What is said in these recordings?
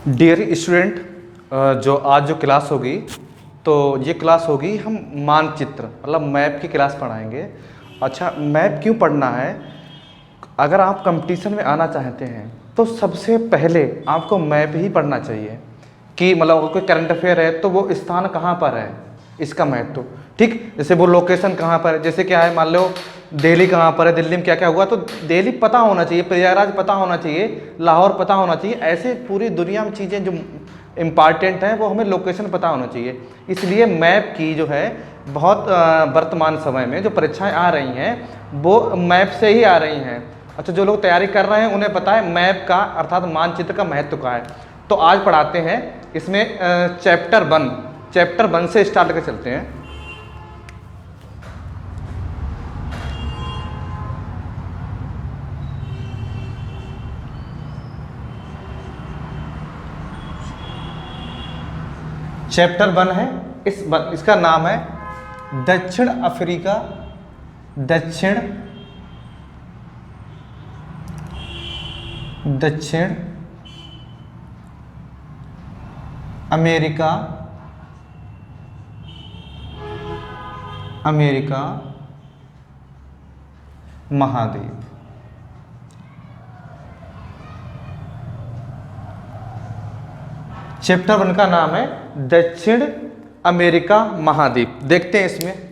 Dear student, जो आज जो क्लास होगी तो ये क्लास होगी हम मानचित्र मतलब मैप की क्लास पढ़ाएंगे। अच्छा, मैप क्यों पढ़ना है? अगर आप कंपटीशन में आना चाहते हैं तो सबसे पहले आपको मैप ही पढ़ना चाहिए कि मतलब अगर कोई करंट अफेयर है तो वो स्थान कहाँ पर है, इसका महत्व। ठीक, जैसे वो लोकेशन कहाँ पर है, जैसे क्या है, मान लो दिल्ली कहाँ पर है, दिल्ली में क्या क्या हुआ, तो दिल्ली पता होना चाहिए, प्रयागराज पता होना चाहिए, लाहौर पता होना चाहिए। ऐसे पूरी दुनिया में चीज़ें जो इम्पॉर्टेंट हैं वो हमें लोकेशन पता होना चाहिए। इसलिए मैप की जो है बहुत वर्तमान समय में जो परीक्षाएं आ रही हैं वो मैप से ही आ रही हैं। अच्छा, जो लोग तैयारी कर रहे हैं उन्हें पता है मैप का अर्थात मानचित्र का महत्व क्या है। तो आज पढ़ाते हैं इसमें चैप्टर 1 से स्टार्ट करके चलते हैं। चैप्टर 1 है, इसका नाम है दक्षिण अफ्रीका, दक्षिण अमेरिका महाद्वीप। चैप्टर 1 का नाम है दक्षिण अमेरिका महाद्वीप। देखते हैं इसमें।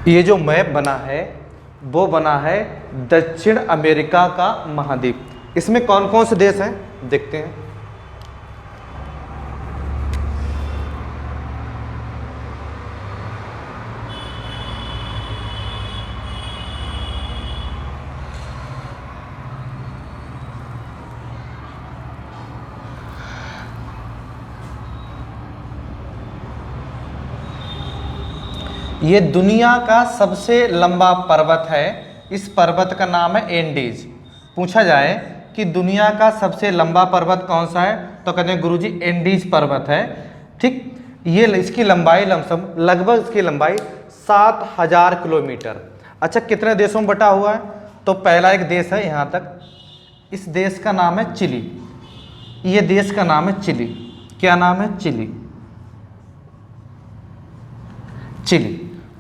ये जो मैप बना है वो बना है दक्षिण अमेरिका का महाद्वीप। इसमें कौन कौन से देश हैं देखते हैं। ये दुनिया का सबसे लंबा पर्वत है। इस पर्वत का नाम है एंडीज। पूछा जाए कि दुनिया का सबसे लंबा पर्वत कौन सा है तो कहते हैं गुरुजी एंडीज पर्वत है। ठीक, ये इसकी लंबाई लमसम लगभग इसकी लंबाई 7000 किलोमीटर। अच्छा, कितने देशों में बटा हुआ है? तो पहला एक देश है यहाँ तक, इस देश का नाम है चिली। ये देश का नाम है चिली। क्या नाम है? चिली।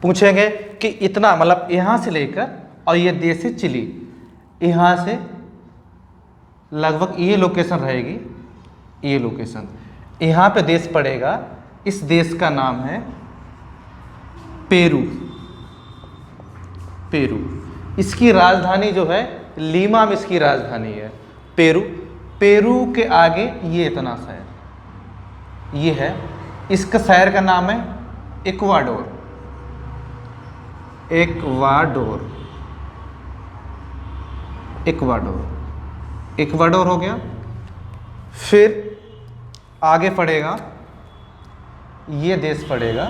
पूछेंगे कि इतना मतलब यहाँ से लेकर और ये देश है चिली, यहाँ से लगभग ये लोकेशन रहेगी, ये लोकेशन यहाँ पे देश पड़ेगा। इस देश का नाम है पेरू। इसकी राजधानी जो है लीमा में इसकी राजधानी है पेरू के आगे ये इतना शहर ये है। इसका शहर का नाम है इक्वाडोर हो गया। फिर आगे पड़ेगा ये देश पड़ेगा,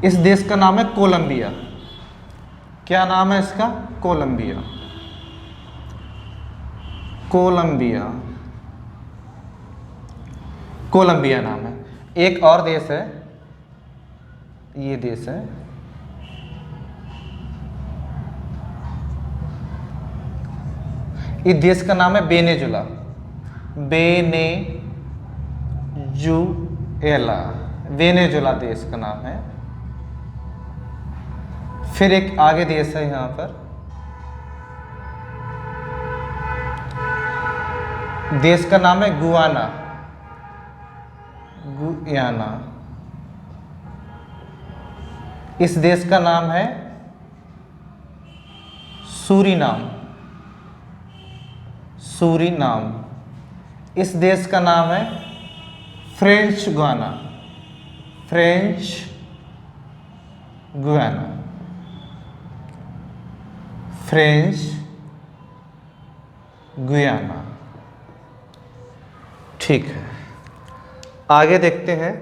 इस देश का नाम है कोलंबिया। क्या नाम है इसका? कोलंबिया नाम है। एक और देश है, ये देश है इस देश का नाम है वेनेजुएला देश का नाम है। फिर एक आगे देश है यहाँ पर, देश का नाम है गुयाना। इस देश का नाम है सूरीनाम। इस देश का नाम है फ्रेंच गुयाना। French Guiana. ठीक है, आगे देखते हैं।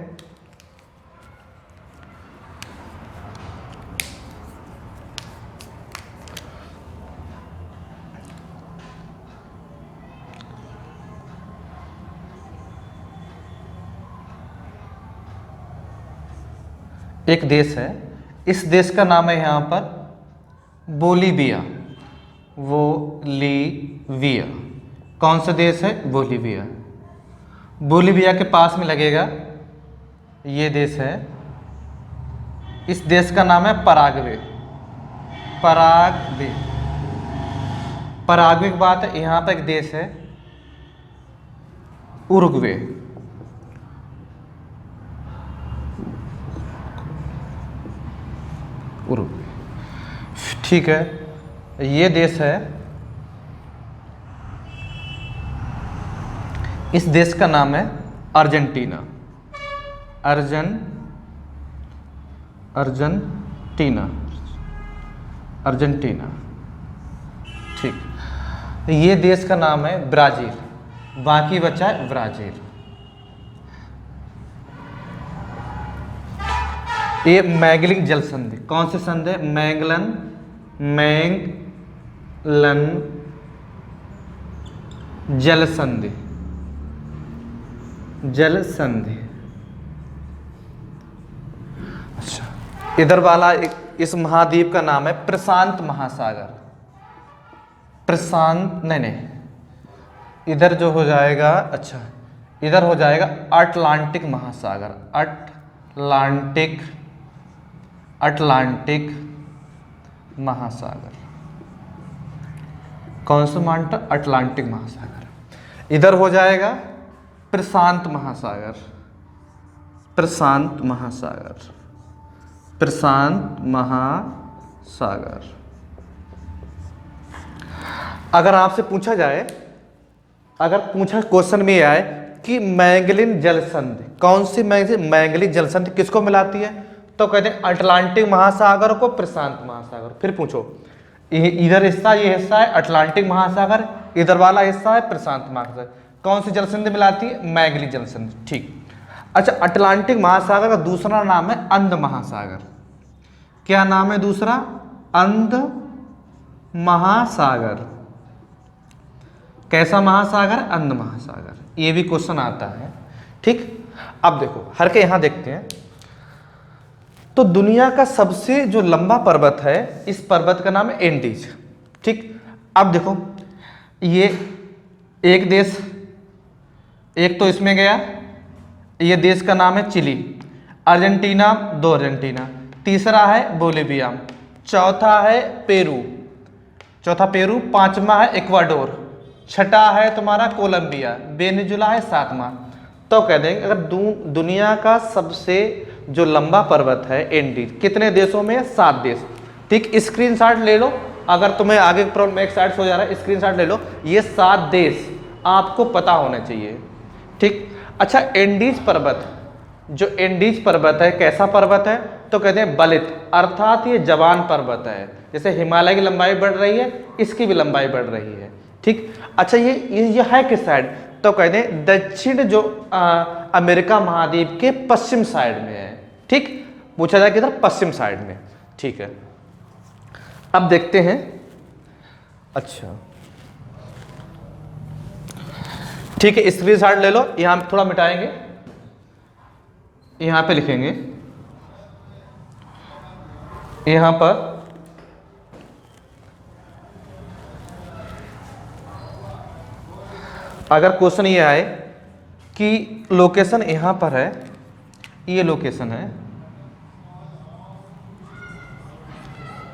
एक देश है, इस देश का नाम है यहाँ पर बोलीविया। बोलीविया कौन सा देश है? बोलीविया। बोलीविया के पास में लगेगा ये देश है, इस देश का नाम है पराग्वे। पराग्वे, पराग्वे की बात है। यहाँ पर एक देश है उरुग्वे। उरुग्वे, ठीक है, ये देश है, इस देश का नाम है अर्जेंटीना। Argentina, Argentina. ठीक, ये देश का नाम है ब्राजील। बाकी बचा है ब्राजील। ये मैगलिन जल संधि, कौन सी संधि? मैंगलन जल संधि। जल संधि। अच्छा, इधर वाला इस महाद्वीप का नाम है प्रशांत महासागर। प्रशांत नहीं, इधर जो हो जाएगा, अच्छा इधर हो जाएगा अटलांटिक महासागर। अटलांटिक महासागर। कौन सा महासागर? अटलांटिक महासागर। इधर हो जाएगा प्रशांत महासागर। प्रशांत महासागर। प्रशांत महासागर। अगर आपसे पूछा जाए, अगर पूछा क्वेश्चन में आए कि मैगलिन जल संधि, कौन सी मैगलिन जल संधि किसको मिलाती है, तो कहते हैं अटलांटिक महासागर को प्रशांत महासागर। फिर पूछो, इधर हिस्सा, ये हिस्सा है अटलांटिक महासागर, इधर वाला हिस्सा है प्रशांत महासागर, कौन सी जल संधि मिलाती है? मैगलिन जल संधि। ठीक, अच्छा, अटलांटिक महासागर का दूसरा नाम है अंध महासागर। क्या नाम है दूसरा? अंध महासागर। कैसा महासागर? अंध महासागर। ये भी क्वेश्चन आता है। ठीक, अब देखो हर के यहां देखते हैं, तो दुनिया का सबसे जो लंबा पर्वत है, इस पर्वत का नाम है एंडीज। ठीक, अब देखो ये एक देश, एक तो इसमें गया, ये देश का नाम है चिली। अर्जेंटीना, दो अर्जेंटीना। तीसरा है बोलीविया। चौथा है पेरू। पांचवा है इक्वाडोर। छठा है तुम्हारा कोलंबिया। वेनेजुला है सातवां। तो कह देंगे अगर दुनिया का सबसे जो लंबा पर्वत है एंडीज, कितने देशों में? 7 देश। ठीक, स्क्रीनशॉट ले लो, अगर तुम्हें आगे प्रॉब्लम एक साइड से हो जा रहा है, स्क्रीनशॉट ले लो। ये 7 देश आपको पता होने चाहिए। ठीक, अच्छा, एंडीज पर्वत, जो एंडीज पर्वत है कैसा पर्वत है? तो कहते हैं बलित, अर्थात ये जवान पर्वत है। जैसे हिमालय की लंबाई बढ़ रही है, इसकी भी लंबाई बढ़ रही है। ठीक, अच्छा, ये है किस साइड? तो कहते हैं दक्षिण, जो अमेरिका महाद्वीप के पश्चिम साइड में है। ठीक, पूछा जाए किधर? पश्चिम साइड में। ठीक है, अब देखते हैं। अच्छा, ठीक है, स्क्रीनशॉट ले लो, यहां थोड़ा मिटाएंगे, यहां पे लिखेंगे, यहां पर अगर क्वेश्चन ये आए कि लोकेशन यहां पर है, ये लोकेशन है,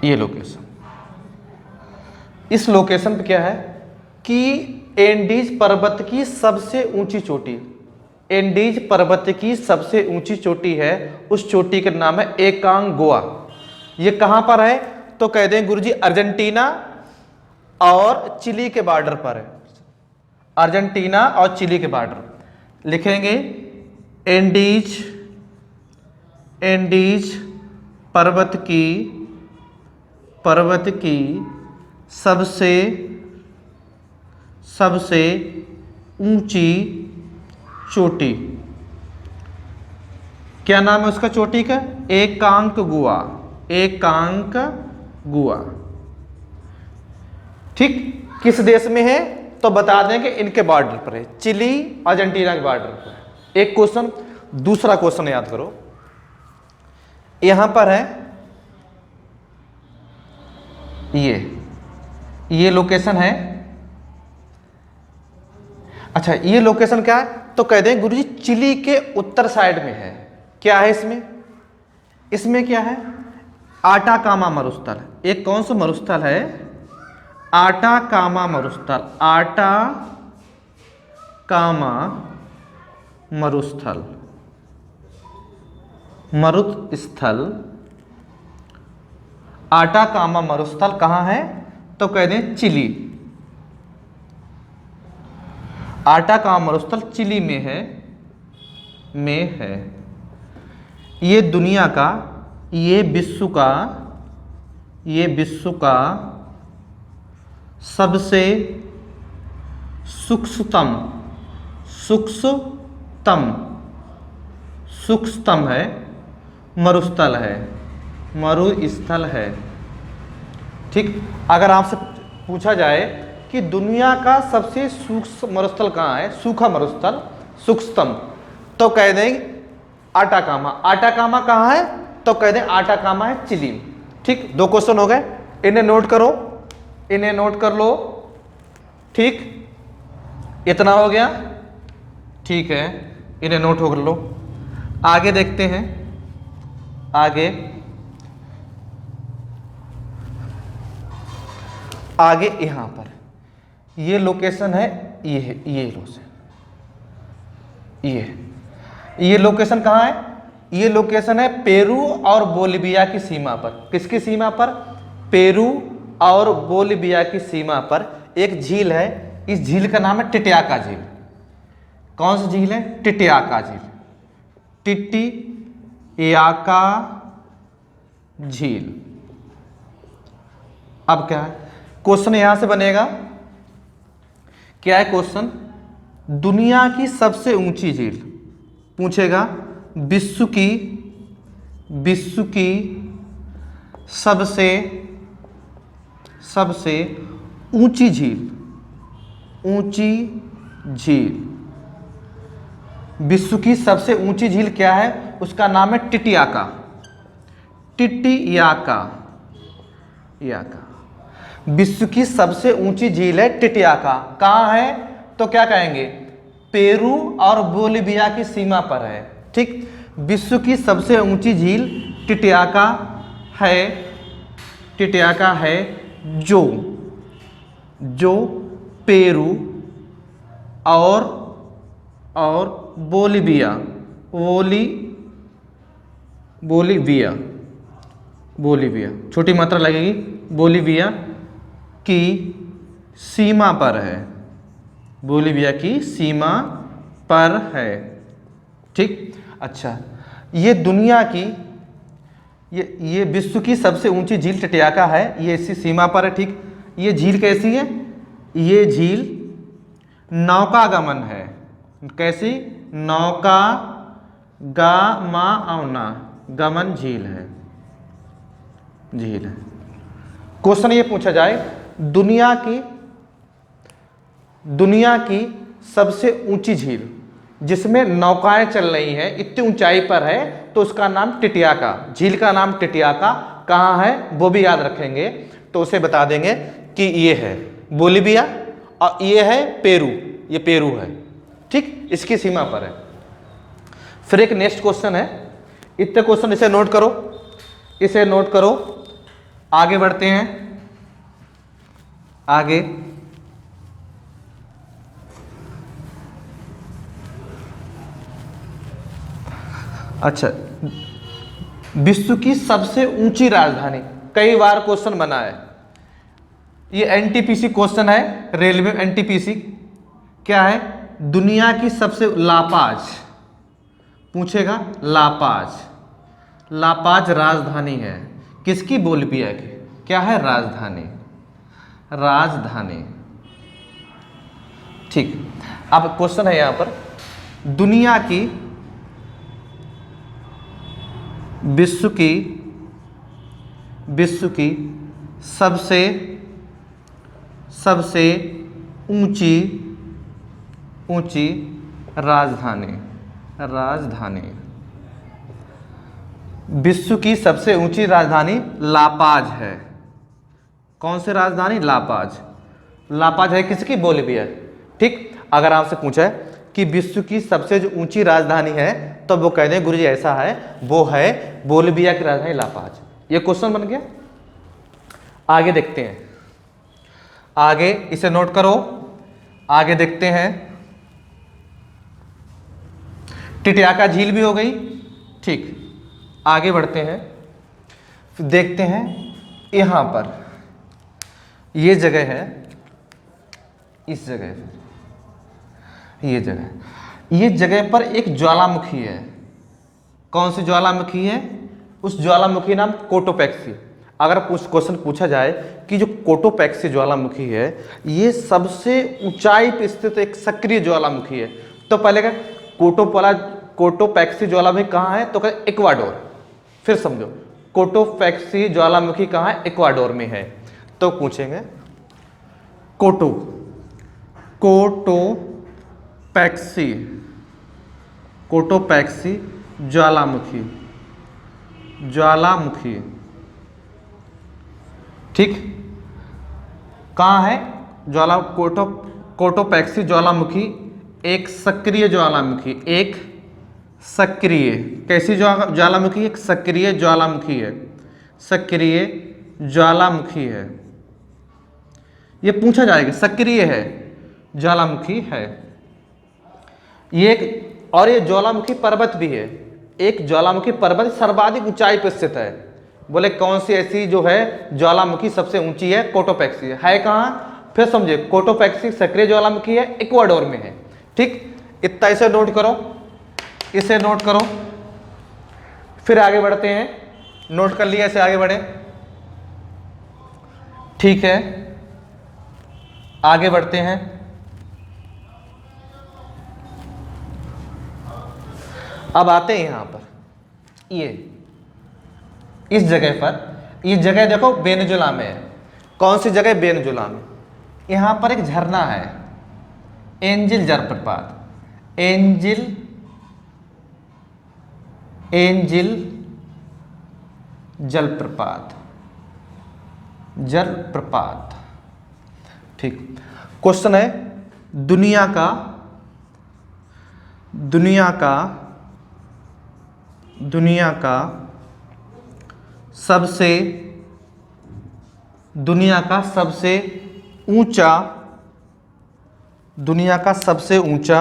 ये लोकेशन, इस लोकेशन पे क्या है कि एंडीज पर्वत की सबसे ऊंची चोटी, एंडीज पर्वत की सबसे ऊंची चोटी है, उस चोटी का नाम है एकांगुआ। ये कहां पर है? तो कह दें गुरुजी अर्जेंटीना और चिली के बॉर्डर पर है। अर्जेंटीना और चिली के बॉर्डर लिखेंगे एंडीज पर्वत की सबसे सबसे ऊंची चोटी। क्या नाम है उसका चोटी का? एकांकगुआ। एकांकगुआ। ठीक, किस देश में है? तो बता दें कि इनके बॉर्डर पर है, चिली अर्जेंटीना के बॉर्डर पर। एक क्वेश्चन। दूसरा क्वेश्चन याद करो, यहां पर है ये लोकेशन है। अच्छा, ये लोकेशन क्या है? तो कह दें गुरुजी चिली के उत्तर साइड में है। क्या है इसमें? इसमें क्या है? आटाकामा मरुस्थल। एक कौन सा मरुस्थल है? आटाकामा मरुस्थल। आटाकामा मरुस्थल। मरुस्थल आटाकामा मरुस्थल कहाँ है? तो कह दें चिली। आटाकामा मरुस्थल चिली में है। ये दुनिया का, ये विश्व का सबसे सूक्ष्मतम है, मरुस्थल है। ठीक, अगर आपसे पूछा जाए कि दुनिया का सबसे सूक्ष्म मरुस्थल कहाँ है, सूखा मरुस्थल, सूक्ष्मतम, तो कह दें आटाकामा। आटाकामा कहाँ है? तो कह दें आटाकामा है चिली। ठीक, 2 क्वेश्चन हो गए, इन्हें नोट करो, इन्हें नोट कर लो। ठीक, इतना हो गया। ठीक है, इन्हें नोट कर लो। आगे देखते हैं। आगे यहां पर ये लोकेशन है, ये लोकेशन कहाँ है? ये लोकेशन है पेरू और बोलिविया की सीमा पर। किसकी सीमा पर? पेरू और बोलिविया की सीमा पर एक झील है। इस झील का नाम है टिटियाका झील। कौन सी झील है? टिटियाका झील। टिटियाका झील। अब क्या है क्वेश्चन? यहां से बनेगा, क्या है क्वेश्चन? दुनिया की सबसे ऊंची झील पूछेगा। विश्व की सबसे ऊंची झील। विश्व की सबसे ऊंची झील क्या है? उसका नाम है टिटियाका। विश्व की सबसे ऊंची झील है टिटियाका। कहाँ है? तो क्या कहेंगे? पेरू और बोलिविया की सीमा पर है। ठीक, विश्व की सबसे ऊंची झील टिटियाका है, जो पेरू और बोलिविया छोटी मात्रा लगेगी, बोलिविया की सीमा पर है। बोलिविया की सीमा पर है। ठीक, अच्छा, ये दुनिया की, ये विश्व की सबसे ऊंची झील टिटियाका है, ये इसी सीमा पर है। ठीक, ये झील कैसी है? ये झील नौका गमन है। कैसी? नौका गमन झील है। क्वेश्चन ये पूछा जाए, दुनिया की सबसे ऊंची झील जिसमें नौकाएं चल रही हैं, इतनी ऊंचाई पर है, तो उसका नाम टिटियाका। झील का नाम टिटियाका। कहाँ है वो भी याद रखेंगे, तो उसे बता देंगे कि ये है बोलिविया और ये है पेरू। ये पेरू है। ठीक, इसकी सीमा पर है। फिर एक नेक्स्ट क्वेश्चन है। इतने क्वेश्चन इसे नोट करो। आगे बढ़ते हैं। आगे अच्छा, विश्व की सबसे ऊंची राजधानी, कई बार क्वेश्चन बना है। ये एनटीपीसी क्वेश्चन है, रेलवे एनटीपीसी। क्या है? दुनिया की सबसे लापाज पूछेगा। लापाज राजधानी है किसकी? बोलिविया की। क्या है? राजधानी। राजधानी। ठीक, अब क्वेश्चन है यहां पर, दुनिया की विश्व की सबसे ऊंची राजधानी। विश्व की सबसे ऊंची राजधानी लापाज है। कौन सी राजधानी? लापाज है किसकी? बोलिविया। ठीक, अगर आपसे पूछा है कि विश्व की सबसे जो ऊंची राजधानी है तो वो कहते हैं गुरुजी ऐसा है, वो है बोलिविया की राजधानी लापाज। ये क्वेश्चन बन गया। आगे देखते हैं, आगे इसे नोट करो, आगे देखते हैं। टिटियाका झील भी हो गई। ठीक, आगे बढ़ते हैं, फिर देखते हैं यहां पर ये जगह है, इस जगह, ये जगह पर एक ज्वालामुखी है। कौन सी ज्वालामुखी है? उस ज्वालामुखी नाम कोटोपैक्सी। अगर क्वेश्चन पूछा जाए कि जो कोटोपैक्सी ज्वालामुखी है ये सबसे ऊंचाई पर स्थित एक सक्रिय ज्वालामुखी है, तो पहले का कोटोपैक्सी ज्वालामुखी कहाँ है? तो कहते इक्वाडोर। फिर समझो, कोटोपैक्सी ज्वालामुखी कहाँ है? इक्वाडोर में है। तो पूछेंगे कोटोपैक्सी ज्वालामुखी ठीक कहाँ है? कोटोपैक्सी ज्वालामुखी एक सक्रिय ज्वालामुखी, कैसी ज्वालामुखी? एक सक्रिय ज्वालामुखी है। ये पूछा जाएगा, सक्रिय है, ज्वालामुखी है ये और ये ज्वालामुखी पर्वत भी है। एक ज्वालामुखी पर्वत सर्वाधिक ऊंचाई पर स्थित है। बोले कौन सी ऐसी जो है ज्वालामुखी सबसे ऊंची है? कोटोपैक्सी है कहाँ? फिर समझे, कोटोपैक्सी सक्रिय ज्वालामुखी है, इक्वाडोर में है। ठीक, इतना इसे नोट करो, फिर आगे बढ़ते हैं। नोट कर लिया, ऐसे आगे बढ़े। ठीक है, आगे बढ़ते हैं। अब आते हैं यहां पर, ये इस जगह पर, ये जगह देखो वेनेजुला में है। कौन सी जगह? वेनेजुला में। यहां पर एक झरना है, एंजिल जलप्रपात। एंजिल जलप्रपात। ठीक, क्वेश्चन है, दुनिया का सबसे ऊंचा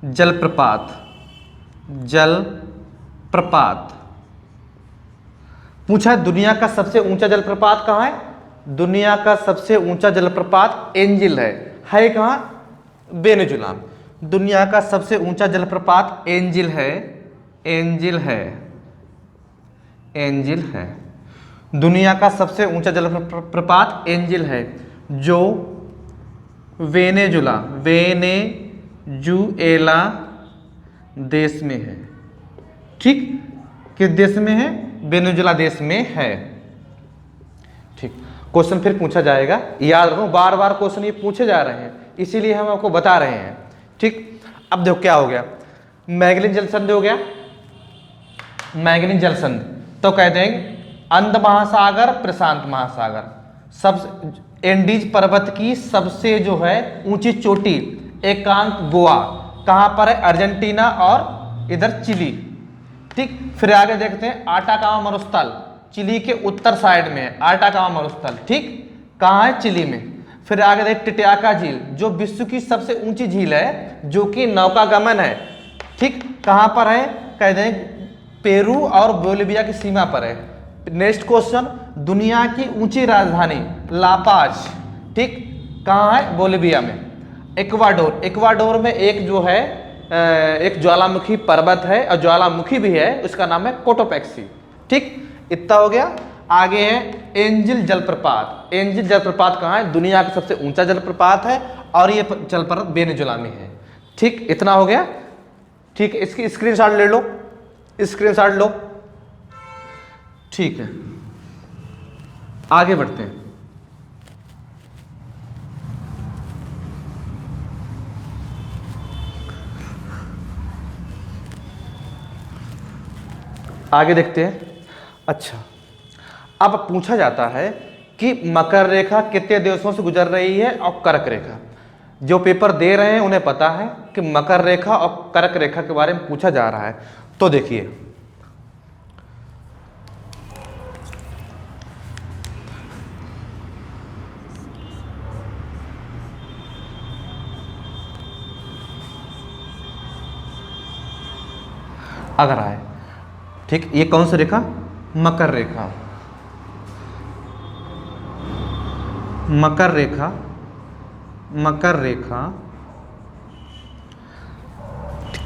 जलप्रपात पूछा है। दुनिया का सबसे ऊंचा जलप्रपात कहाँ है? दुनिया का सबसे ऊंचा जलप्रपात एंजिल है कहाँ? वेनेजुला में। दुनिया का सबसे ऊंचा जलप्रपात एंजिल है। दुनिया का सबसे ऊंचा जलप्रपात एंजिल है, जो वेनेजुएला देश में है। ठीक, किस देश में है? वेनेजुएला देश में है। ठीक, क्वेश्चन फिर पूछा जाएगा, याद रखो बार बार क्वेश्चन ये पूछे जा रहे हैं, इसीलिए हम आपको बता रहे हैं। ठीक, अब देखो क्या हो गया, मैगेलिन जलसंधि हो गया। मैगेलिन जलसंधि तो कहते हैं अंध महासागर, प्रशांत महासागर, सब एंडीज पर्वत की सबसे जो है ऊंची चोटी एकांत गोवा कहां पर है? अर्जेंटीना और इधर चिली। ठीक, फिर आगे देखते हैं आटाकामा मरुस्थल, चिली के उत्तर साइड में है आटाकामा मरुस्थल। ठीक, कहाँ है? चिली में। फिर आगे देख टिटियाका झील, जो विश्व की सबसे ऊंची झील है, जो कि नौकागमन है। ठीक, कहाँ पर है? कहते हैं पेरू और बोलिविया की सीमा पर है। नेक्स्ट क्वेश्चन, दुनिया की ऊंची राजधानी लापाज। ठीक, कहाँ है? बोलिविया में। इक्वाडोर में एक जो है एक ज्वालामुखी पर्वत है और ज्वालामुखी भी है, उसका नाम है कोटोपैक्सी। ठीक, इतना हो गया। आगे है एंजिल जलप्रपात। एंजिल जलप्रपात कहाँ है? दुनिया का सबसे ऊंचा जलप्रपात है और ये जलप्रपात वेनेजुला में है। ठीक, इतना हो गया। ठीक है, इसकी स्क्रीनशॉट ले लो, स्क्रीनशॉट लो। ठीक है, आगे बढ़ते हैं। आगे देखते हैं। अच्छा, अब पूछा जाता है कि मकर रेखा कितने देशों से गुजर रही है और कर्क रेखा। जो पेपर दे रहे हैं उन्हें पता है कि मकर रेखा और कर्क रेखा के बारे में पूछा जा रहा है। तो देखिए, अगर आए, ठीक, ये कौन सी रेखा? मकर रेखा। मकर रेखा, मकर रेखा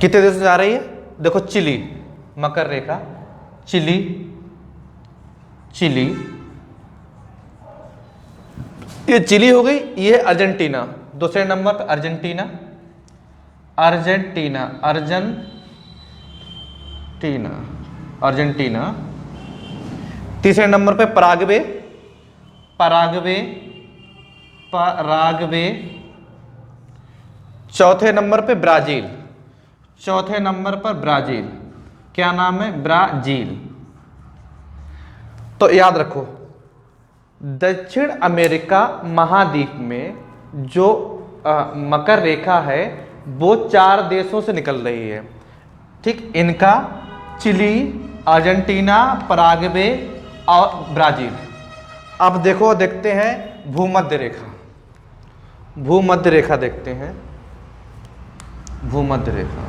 कितने देशों से आ रही है? देखो, चिली, मकर रेखा चिली, चिली, ये चिली हो गई। ये अर्जेंटीना, दूसरे नंबर पर अर्जेंटीना, अर्जेंटीना, अर्जेंटीना, अर्जेंटीना। तीसरे नंबर पे पराग्वे, पराग्वे, पराग्वे। चौथे नंबर पे ब्राजील, चौथे नंबर पर ब्राजील। क्या नाम है? ब्राजील। तो याद रखो, दक्षिण अमेरिका महाद्वीप में जो मकर रेखा है वो 4 देशों से निकल रही है। ठीक, इनका चिली, अर्जेंटीना, पराग्वे और ब्राजील। अब देखो, देखते हैं भूमध्य रेखा। भूमध्य रेखा देखते हैं, भूमध्य रेखा,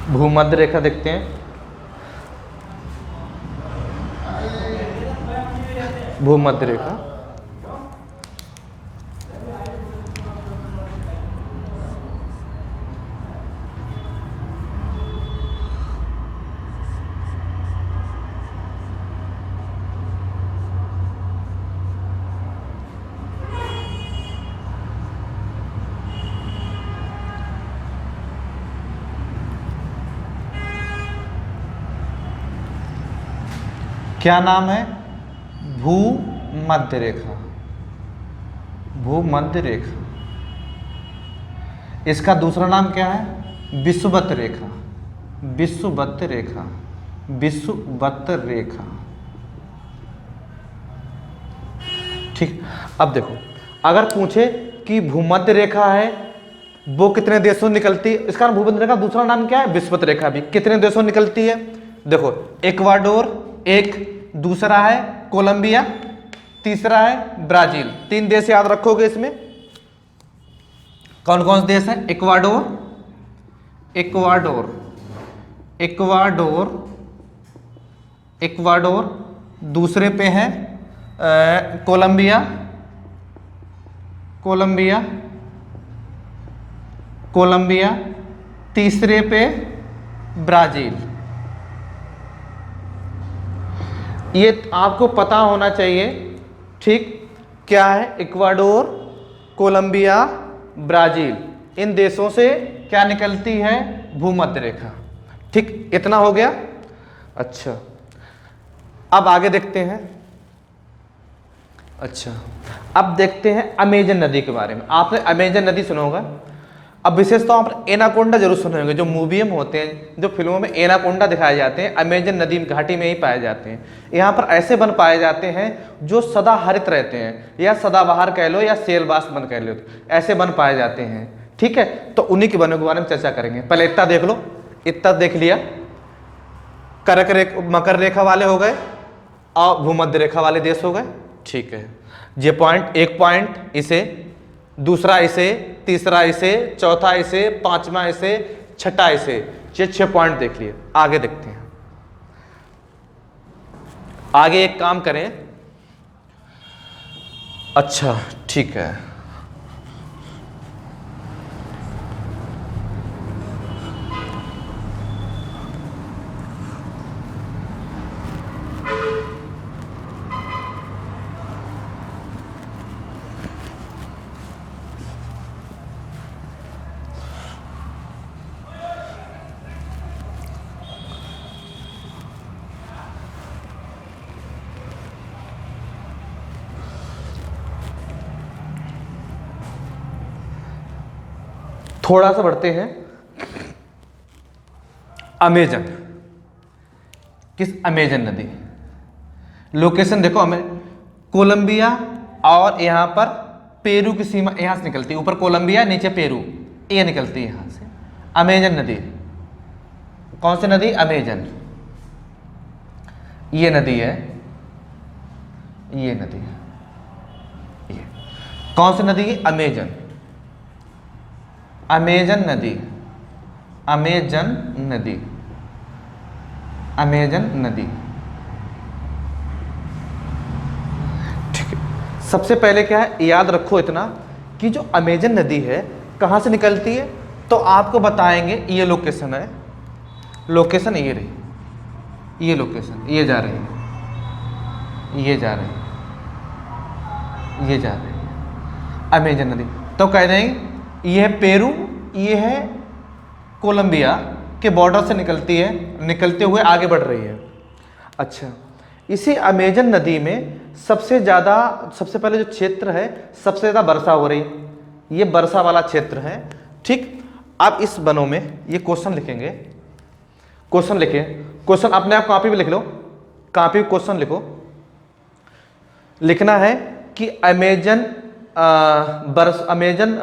भूमध्य रेखा देखते हैं। भूमध्य रेखा, क्या नाम है? भूमध्य रेखा, भूमध्य रेखा। इसका दूसरा नाम क्या है? विषुवत रेखा, विषुवत रेखा, विषुवत रेखा। ठीक, अब देखो, अगर पूछे कि भूमध्य रेखा है वो कितने देशों निकलती है, इसका भूमध्य रेखा दूसरा नाम क्या है? विषुवत रेखा भी कितने देशों निकलती है? देखो, इक्वाडोर एक, दूसरा है कोलंबिया, तीसरा है ब्राजील। 3 देश याद रखोगे इसमें। कौन कौन से देश है? Ecuador, Ecuador, Ecuador, Ecuador. दूसरे पे है कोलंबिया, कोलंबिया, कोलंबिया। तीसरे पे ब्राजील। ये आपको पता होना चाहिए। ठीक, क्या है? Ecuador, Colombia, Brazil. इन देशों से क्या निकलती है? भूमध्य रेखा। ठीक, इतना हो गया। अच्छा, अब आगे देखते हैं। अच्छा, अब देखते हैं अमेजन नदी के बारे में। आपने अमेजन नदी सुना होगा। अब विशेष तौर पर एनाकोंडा जरूर सुने होंगे। जो मूवी में होते हैं, जो फिल्मों में एनाकोंडा दिखाए जाते हैं, अमेजन नदी घाटी में ही पाए जाते हैं। यहाँ पर ऐसे वन पाए जाते हैं जो सदा हरित रहते हैं, या सदाबहार कह लो या सेलवास वन कह लो, ऐसे वन पाए जाते हैं। ठीक है, तो उन्हीं के वनों के बारे में चर्चा करेंगे। पहले इतना देख लो, इतना देख लिया। कर्क रेखा, मकर रेखा वाले हो गए और भूमध्य रेखा वाले देश हो गए। ठीक है, ये पॉइंट, एक पॉइंट इसे, दूसरा इसे, तीसरा इसे, चौथा इसे, पांचवा इसे, छठा इसे। ये 6 पॉइंट देख लिए। आगे देखते हैं। आगे एक काम करें। अच्छा, ठीक है, थोड़ा सा बढ़ते हैं। अमेजन, किस अमेजन नदी, लोकेशन देखो कोलंबिया और यहाँ पर पेरू की सीमा यहाँ से निकलती है, ऊपर कोलंबिया नीचे पेरू, ये निकलती है यहाँ से। अमेजन नदी, कौन सी नदी? अमेजन, ये नदी है, ये नदी है, ये कौन सी नदी है? अमेजन, अमेजन नदी, अमेजन नदी, अमेजन नदी। ठीक है, सबसे पहले क्या है, याद रखो इतना कि जो अमेजन नदी है कहाँ से निकलती है, तो आपको बताएंगे। ये लोकेशन है, लोकेशन ये रही, ये लोकेशन, ये जा रही है, ये जा रही है, ये जा रही है अमेजन नदी। तो कह देंगे ये है पेरू, ये है कोलंबिया के बॉर्डर से निकलती है, निकलते हुए आगे बढ़ रही है। अच्छा, इसी अमेजन नदी में सबसे ज़्यादा, सबसे पहले जो क्षेत्र है सबसे ज़्यादा वर्षा हो रही है, ये वर्षा वाला क्षेत्र है। ठीक, आप इस बनों में ये क्वेश्चन लिखेंगे, क्वेश्चन लिखे, क्वेश्चन अपने आप कॉपी पे लिख लो, कॉपी पे क्वेश्चन लिखो। लिखना है कि अमेजन अमेजन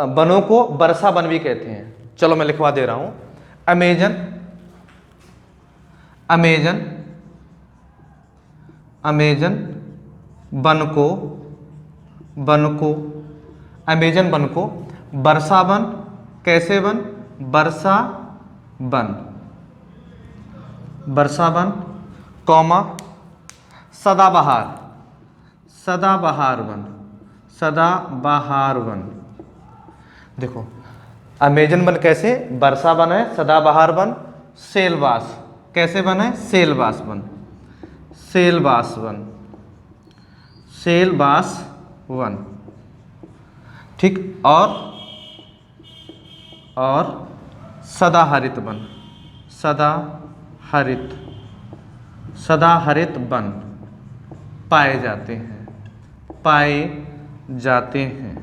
बनों को वर्षा वन भी कहते हैं। चलो मैं लिखवा दे रहा हूं, अमेजन, अमेजन, अमेजन वन को, वन को, अमेजन वन को वर्षा वन, कैसे वन? वर्षा वन, वर्षा वन, कौमा सदाबहार, सदाबहार वन, सदाबहार वन। देखो अमेजन वन कैसे? वर्षा वन है, सदाबहार वन, सेलवास, कैसे वन है? Silvassa one, Silvassa one, Silvassa one. ठीक, और सदाहरित वन, सदाहरित, सदाहरित वन पाए जाते हैं, पाए जाते हैं।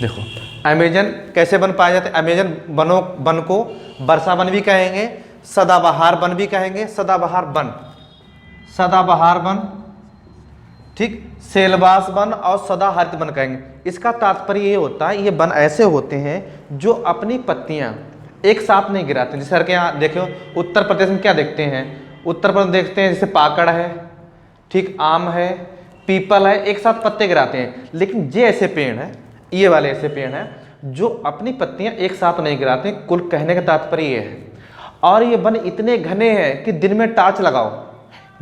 देखो अमेजन कैसे वन पाए जाते हैं? अमेजन वनों, वन को वर्षा वन भी कहेंगे, सदाबहार वन भी कहेंगे, सदाबहार वन, सदाबहार वन, ठीक, सेलवास वन और सदाहरित वन कहेंगे। इसका तात्पर्य ये होता है, ये वन ऐसे होते हैं जो अपनी पत्तियां एक साथ नहीं गिराते। जैसे सर के यहाँ देखो उत्तर प्रदेश में क्या देखते हैं, उत्तर प्रदेश देखते हैं जैसे पाकड़ है, ठीक, आम है, पीपल है, एक साथ पत्ते गिराते हैं। लेकिन ये ऐसे पेड़ हैं, ये वाले ऐसे पेड़ हैं जो अपनी पत्तियां एक साथ नहीं गिराते। कुल कहने का तात्पर्य ये है। और ये वन इतने घने हैं कि दिन में टार्च लगाओ,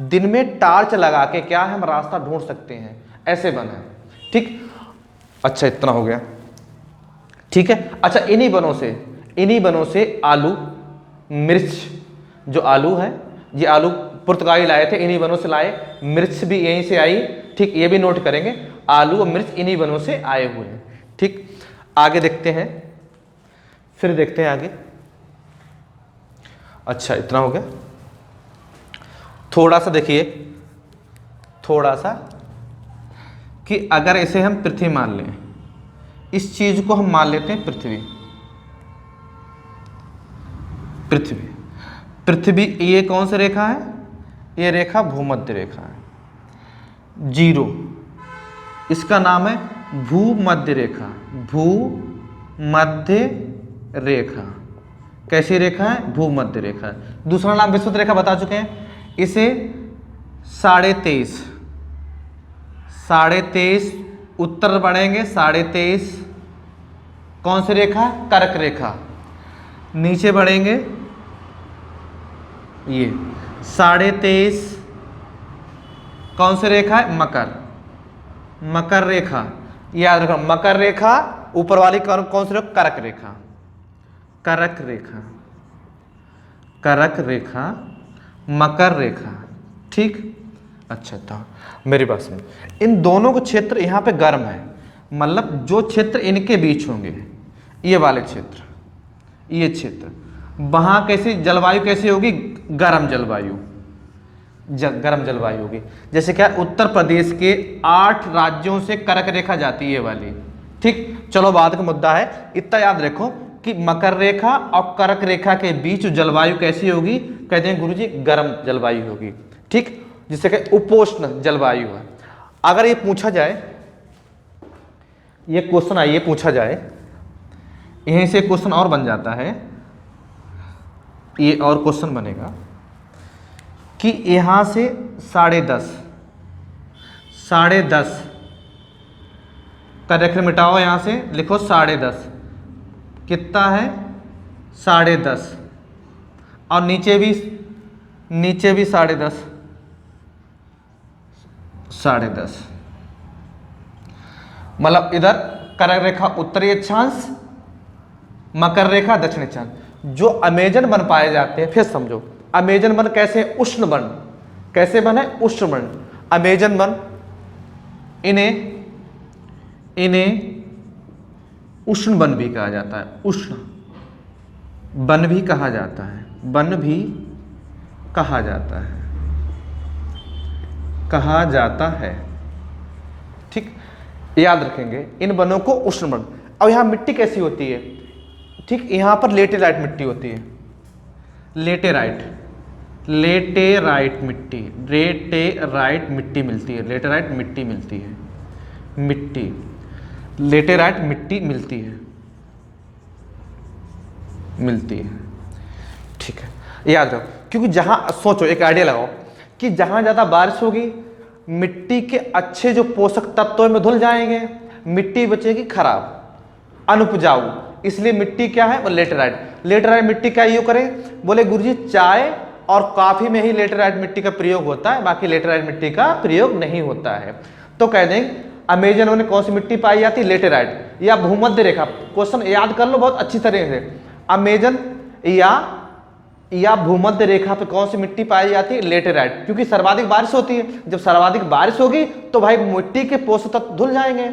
दिन में टार्च लगा के क्या है हम रास्ता ढूंढ सकते हैं, ऐसे वन है। ठीक, अच्छा इतना हो गया, ठीक है। अच्छा इन्हीं वनों से आलू, मिर्च, जो आलू है, ये आलू पुर्तगाली लाए थे, इन्हीं वनों से लाए, मिर्च भी यहीं से आई। ठीक, ये भी नोट करेंगे, आलू और मिर्च इन्हीं वनों से आए हुए हैं। ठीक, आगे देखते हैं, फिर देखते हैं आगे। अच्छा इतना हो गया। थोड़ा सा देखिए, थोड़ा सा कि अगर इसे हम पृथ्वी मान लें, इस चीज को हम मान लेते हैं पृथ्वी, पृथ्वी, पृथ्वी, ये कौन सी रेखा है? ये रेखा भूमध्य रेखा है, जीरो, इसका नाम है भूमध्य रेखा, भूमध्य रेखा। कैसी रेखा है? भूमध्य रेखा। दूसरा नाम विषुवत रेखा बता चुके हैं। इसे 23.5 उत्तर बढ़ेंगे, 23.5 कौन सी रेखा? कर्क रेखा। नीचे बढ़ेंगे, ये 23.5 कौन सी रेखा है? मकर, मकर रेखा। याद रखो, मकर रेखा ऊपर वाली कौन सी रेखा? कर्क रेखा, कर्क रेखा, कर्क रेखा, मकर रेखा। ठीक, अच्छा था, मेरी बात सुन। इन दोनों को क्षेत्र यहाँ पे गर्म है, मतलब जो क्षेत्र इनके बीच होंगे, ये वाले क्षेत्र, ये क्षेत्र, वहाँ कैसी जलवायु कैसी होगी? गर्म जलवायु, गर्म जलवायु होगी। जैसे क्या, उत्तर प्रदेश के 8 राज्यों से कर्क रेखा जाती है ये वाली। ठीक, चलो बाद का मुद्दा है, इतना याद रखो कि मकर रेखा और कर्क रेखा के बीच जलवायु कैसी होगी, कहते हैं गुरुजी गर्म जलवायु होगी। ठीक, जिसे कि उपोष्ण जलवायु है। अगर ये पूछा जाए, ये क्वेश्चन आइए पूछा जाए, यहीं से क्वेश्चन और बन जाता है, ये और क्वेश्चन बनेगा कि यहां से 10.5 का रेखा मिटाओ, यहां से लिखो 10.5, कितना है 10.5, और नीचे भी 10.5, 10.5, मतलब इधर कर्क रेखा उत्तरी अक्षांश, मकर रेखा दक्षिण अक्षांश। जो अमेजन वन पाए जाते हैं, फिर समझो अमेजन वन कैसे, उष्ण वन, कैसे वन है, उष्ण वन। अमेजन वन, इन्हें उष्ण वन भी कहा जाता है, उष्ण वन भी कहा जाता है, वन भी कहा जाता है, कहा जाता है। ठीक, याद रखेंगे इन वनों को उष्ण वन। अब यहां मिट्टी कैसी होती है, ठीक, यहां पर लेटेराइट मिट्टी होती है, लेटेराइट मिट्टी, लेटेराइट मिट्टी मिलती है, लेटेराइट मिट्टी मिलती है, लेटेराइट मिट्टी मिलती है। ठीक है, याद रखो, क्योंकि जहां सोचो, एक आइडिया लगाओ कि जहां ज्यादा बारिश होगी मिट्टी के अच्छे जो पोषक तत्वों में धुल जाएंगे, मिट्टी बचेगी खराब, अनुपजाऊ। इसलिए मिट्टी क्या है, वो लेटेराइट मिट्टी का यूज करें, बोले गुरुजी चाय और कॉफी में ही लेटेराइट मिट्टी का प्रयोग होता है, बाकी लेटेराइट मिट्टी का प्रयोग नहीं होता है। तो कह दें अमेजन में कौन सी मिट्टी पाई जाती है, लेटेराइट या भूमध्य रेखा। क्वेश्चन याद कर लो बहुत अच्छी तरह से, अमेजन या भूमध्य रेखा पे कौन सी मिट्टी पाई जाती है, लेटेराइट, क्योंकि सर्वाधिक बारिश होती है। जब सर्वाधिक बारिश होगी तो भाई मिट्टी के पोषक तत्व धुल जाएंगे,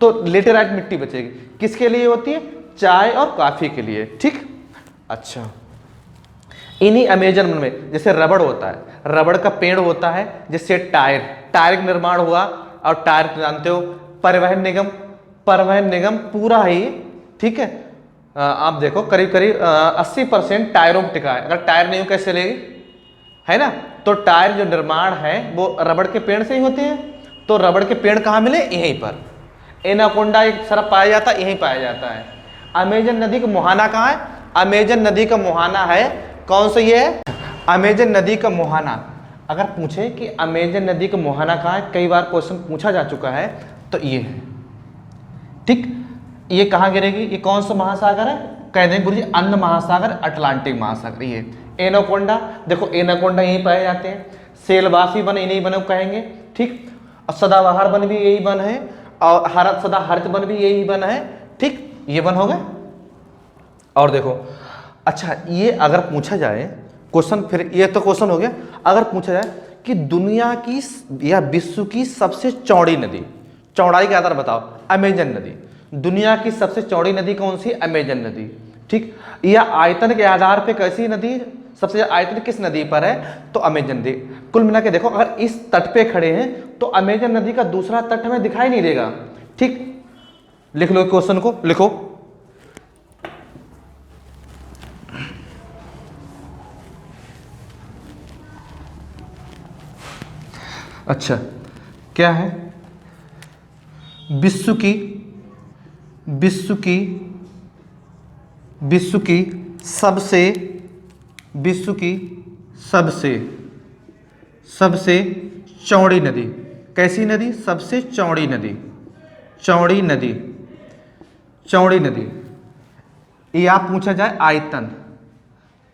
तो लेटेराइट मिट्टी बचेगी। किसके लिए होती है, चाय और कॉफी के लिए। ठीक, अच्छा, इन्हीं अमेजन में जैसे रबड़ होता है, रबड़ का पेड़ होता है, जिससे टायर का निर्माण हुआ, और टायर जानते हो परिवहन निगम पूरा ही, ठीक है, आप देखो करीब 80% टायरों पर टिका है। अगर टायर नहीं हो कैसे चलेगी, है ना। तो टायर जो निर्माण है वो रबड़ के पेड़ से ही होते हैं। तो रबड़ के पेड़ कहाँ मिले, यहीं पर। एनाकोंडा एक सरप पाया जाता है, यहीं पाया जाता है। अमेजन नदी का मुहाना कहाँ है, अमेजन नदी का मुहाना है, कौन सा ये है, अमेजन नदी का मुहाना। अगर पूछे कि अमेजन नदी का मुहाना कहाँ है, कई बार क्वेश्चन पूछा जा चुका है, तो ये है। ठीक, ये कहाँ गिरेगी, ये कौन सा महासागर है, कह दें गुरुजी अंध महासागर, अटलांटिक महासागर। ये एनाकोंडा, देखो एनाकोंडा यहीं पाए जाते हैं। सेलवासी वन इन्हीं वनों को कहेंगे। ठीक, और सदाबहार वन भी यही वन है, और सदा हरित वन भी यही वन है। ठीक, ये वन हो गए। और देखो, अच्छा, ये अगर पूछा जाए क्वेश्चन, फिर ये तो क्वेश्चन हो गया। अगर पूछा जाए कि दुनिया की या विश्व की सबसे चौड़ी नदी, चौड़ाई के आधार बताओ, अमेजन नदी। दुनिया की सबसे चौड़ी नदी कौन सी, अमेजन नदी। ठीक, या आयतन के आधार पे कैसी नदी, सबसे ज्यादा आयतन किस नदी पर है, तो अमेजन नदी। कुल मिला के देखो, अगर इस तट पे खड़े हैं तो अमेजन नदी का दूसरा तट हमें दिखाई नहीं देगा। ठीक, लिख लो क्वेश्चन को, लिखो। अच्छा, क्या है, विश्व की सबसे चौड़ी नदी, कैसी नदी, सबसे चौड़ी नदी। ये आप पूछा जाए आयतन,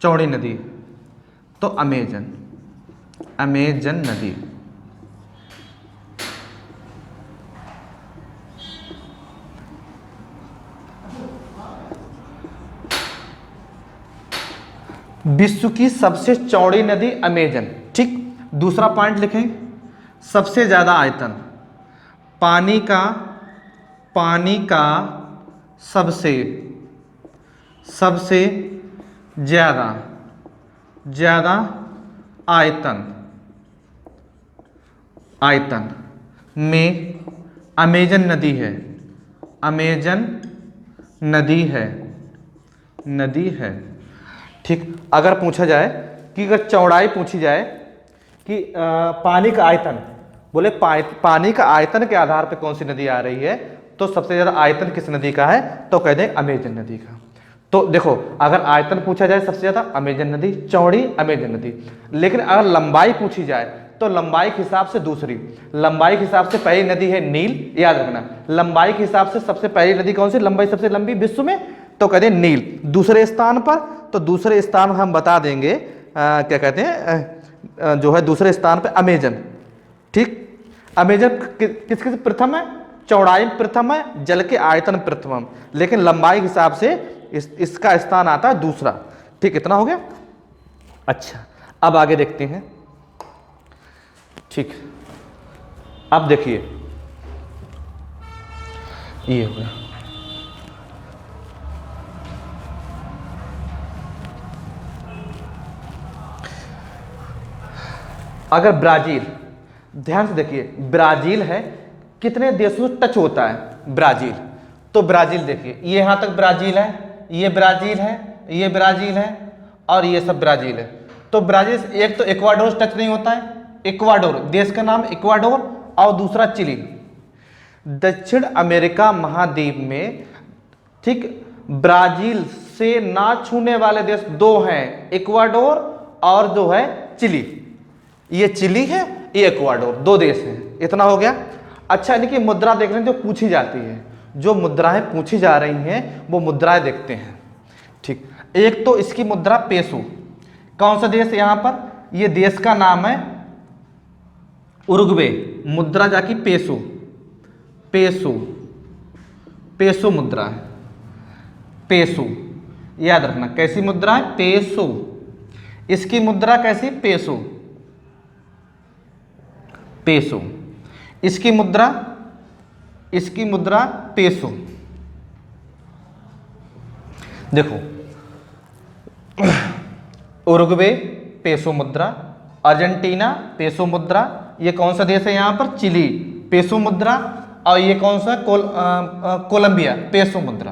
चौड़ी नदी, तो अमेजन नदी। विश्व की सबसे चौड़ी नदी अमेजन। ठीक, दूसरा पॉइंट लिखें, सबसे ज्यादा आयतन, पानी का सबसे ज्यादा आयतन, आयतन में अमेजन नदी है, अमेजन नदी है। ठीक, अगर पूछा जाए कि अगर चौड़ाई पूछी जाए कि पानी का आयतन, बोले पानी का आयतन के आधार पे कौन सी नदी आ रही है, तो सबसे ज्यादा आयतन किस नदी का है, तो कह दें अमेजन नदी का। तो देखो अगर आयतन पूछा जाए सबसे ज्यादा अमेजन नदी, चौड़ी अमेजन नदी। लेकिन अगर लंबाई पूछी जाए तो लंबाई के हिसाब से दूसरी, लंबाई के हिसाब से पहली नदी है नील, याद रखना लंबाई के हिसाब से सबसे पहली नदी कौन सी, लंबाई सबसे लंबी विश्व में, तो कहते हैं नील। दूसरे स्थान पर, तो दूसरे स्थान हम बता देंगे क्या कहते हैं जो है दूसरे स्थान पर अमेजन। ठीक, अमेजन किसके प्रथम है, चौड़ाई प्रथम है, जल के आयतन प्रथम, लेकिन लंबाई के हिसाब से इसका स्थान आता है दूसरा। ठीक, इतना हो गया। अच्छा, अब आगे देखते हैं। ठीक, अब देखिए ये हो गया। अगर ब्राजील, ध्यान से देखिए ब्राजील है, कितने देशों से टच होता है ब्राजील, तो ब्राजील देखिए ये यहां तक ब्राजील है, ये ब्राजील है, ये ब्राजील है और ये सब ब्राजील है। तो ब्राजील से एक तो इक्वाडोर से टच नहीं होता है, इक्वाडोर देश का नाम इक्वाडोर, और दूसरा चिली। दक्षिण अमेरिका महाद्वीप में ठीक ब्राजील से ना छूने वाले देश दो हैं, इक्वाडोर और जो है चिली। ये चिली है, ये इक्वाडोर, दो देश हैं। इतना हो गया। अच्छा, इनकी मुद्रा देख रहे हैं जो पूछी जाती है, जो मुद्राएं पूछी जा रही हैं वो मुद्राएं देखते हैं। ठीक, एक तो इसकी मुद्रा पेसो, कौन सा देश यहां पर, ये देश का नाम है उरुग्वे, मुद्रा जाकी पेसो, पेसो, पेसो मुद्रा है, पेसो, याद रखना कैसी मुद्रा है, पेसो। इसकी मुद्रा कैसी, पेसो, पेसो। इसकी मुद्रा पेसो। देखो उरुग्वे पेसो मुद्रा, अर्जेंटीना पेसो मुद्रा, ये कौन सा देश है यहाँ पर, चिली पेसो मुद्रा, और ये कौन सा कोलंबिया पेसो मुद्रा।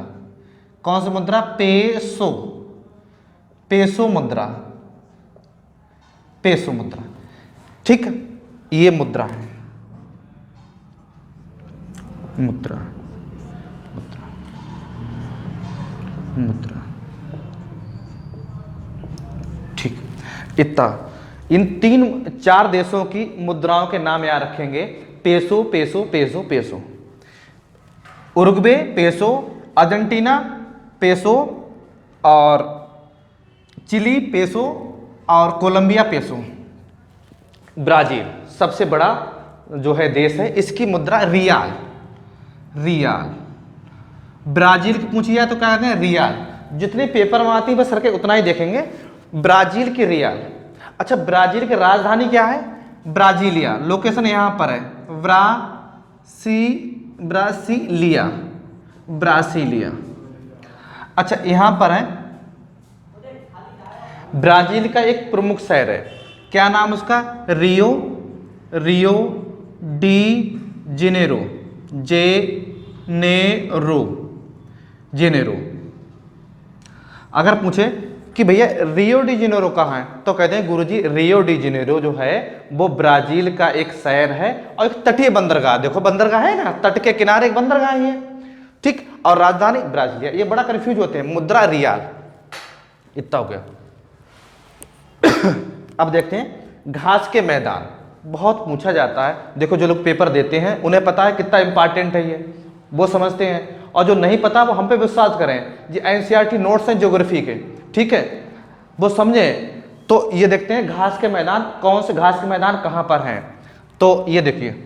कौन सा मुद्रा, पेसो, पेसो मुद्रा, पेसो मुद्रा। ठीक, ये मुद्रा है, मुद्रा, मुद्रा, मुद्रा। ठीक, इतना इन 3-4 देशों की मुद्राओं के नाम याद रखेंगे, peso peso peso peso. Uruguay peso, Argentina peso, और चिली पेसो, और कोलंबिया पेसो। ब्राजील सबसे बड़ा जो है देश है, इसकी मुद्रा रियाल, रियाल। ब्राजील की पूछी जाए तो क्या कहते हैं, रियाल। जितने पेपर में आती है बस सर उतना ही देखेंगे, ब्राजील की रियाल। अच्छा, ब्राजील की राजधानी क्या है, ब्राजीलिया, लोकेशन यहां पर है, ब्रासीलिया, ब्रासीलिया। अच्छा, यहां पर है ब्राजील का एक प्रमुख शहर है, क्या नाम उसका, Rio, Rio de Janeiro, Janeiro, Janeiro. अगर पूछे कि भैया रियो डी जेनेरो कहाँ है, तो कहते हैं गुरुजी रियो डी जेनेरो जो है वो ब्राजील का एक शहर है और एक तटीय बंदरगाह। देखो बंदरगाह है ना, तट के किनारे एक बंदरगाह है, ठीक, और राजधानी ब्राजीलिया। ये बड़ा कंफ्यूज होते हैं, मुद्रा रियाल। इतना हो गया। अब देखते हैं घास के मैदान, बहुत पूछा जाता है। देखो जो लोग पेपर देते हैं उन्हें पता है कितना इंपॉर्टेंट है ये, वो समझते हैं, और जो नहीं पता वो हम पे विश्वास करें। ये एनसीईआरटी नोट्स हैं ज्योग्राफी के, ठीक है, वो समझे। तो ये देखते हैं घास के मैदान, कौन से घास के मैदान कहां पर हैं। तो ये देखिए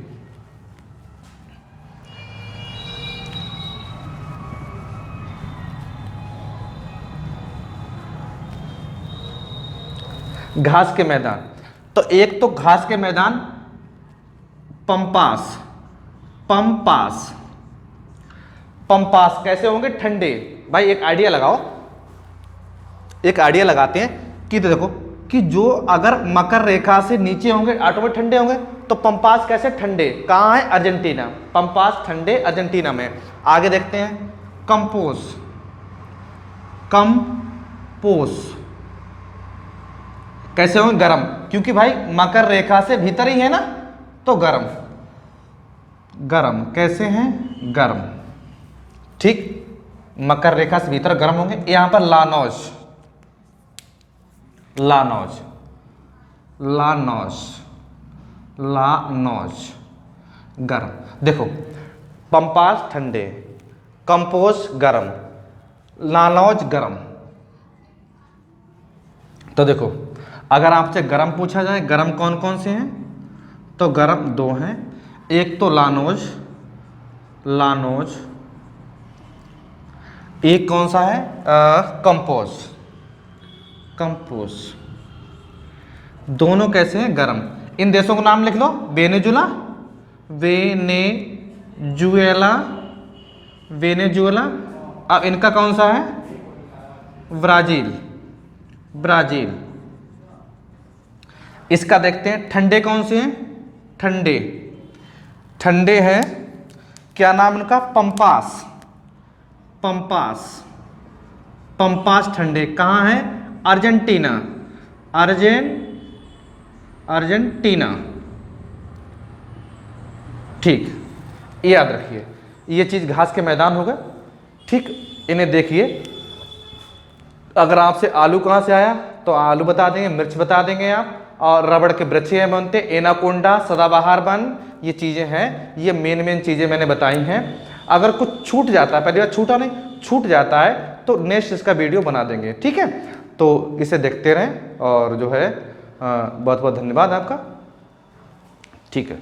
घास के मैदान, तो एक तो घास के मैदान पंपास, पंपास, पंपास कैसे होंगे, ठंडे। भाई एक आइडिया लगाओ, एक आइडिया लगाते हैं कि देखो कि जो अगर मकर रेखा से नीचे होंगे ऑटोमेटिक ठंडे होंगे, तो पंपास कैसे ठंडे, कहाँ है, अर्जेंटीना, पंपास ठंडे अर्जेंटीना में। आगे देखते हैं, कंपोस, कंपोस कैसे होंगे, गर्म, क्योंकि भाई मकर रेखा से भीतर ही है ना, तो गर्म, गर्म कैसे हैं, गर्म, ठीक, मकर रेखा से भीतर गर्म होंगे। यहां पर लानौज, लानौज, लानौज, लानौज गर्म। देखो पंपास ठंडे, कंपोज गर्म, लानौज गर्म। तो देखो अगर आपसे गर्म पूछा जाए, गर्म कौन कौन से हैं, तो गर्म दो हैं, एक तो लानौज, लानौज, एक कौन सा है, कंपोज, कंपोज, दोनों कैसे हैं, गर्म। इन देशों को नाम लिख लो, वेनेजुला, वेनेजुएला, वेनेजुएला। अब इनका कौन सा है, ब्राजील, ब्राजील। इसका देखते हैं ठंडे कौन से हैं, ठंडे, ठंडे हैं, क्या नाम इनका, पंपास, पंपास, पंपास ठंडे, कहाँ है, अर्जेंटीना, अर्जेंटीना, ठीक, ये याद रखिए। ये चीज़ घास के मैदान होगा, ठीक, इन्हें देखिए। अगर आपसे आलू कहाँ से आया, तो आलू बता देंगे, मिर्च बता देंगे आप, और रबड़ के वृक्ष हैं बनते, एनाकोंडा, सदाबहार वन, ये चीज़ें हैं, ये मेन चीज़ें मैंने बताई हैं। अगर कुछ छूट जाता है, पहली बार छूटा नहीं, छूट जाता है तो नेक्स्ट इसका वीडियो बना देंगे, ठीक है। तो इसे देखते रहें, और जो है बहुत बहुत धन्यवाद आपका, ठीक है।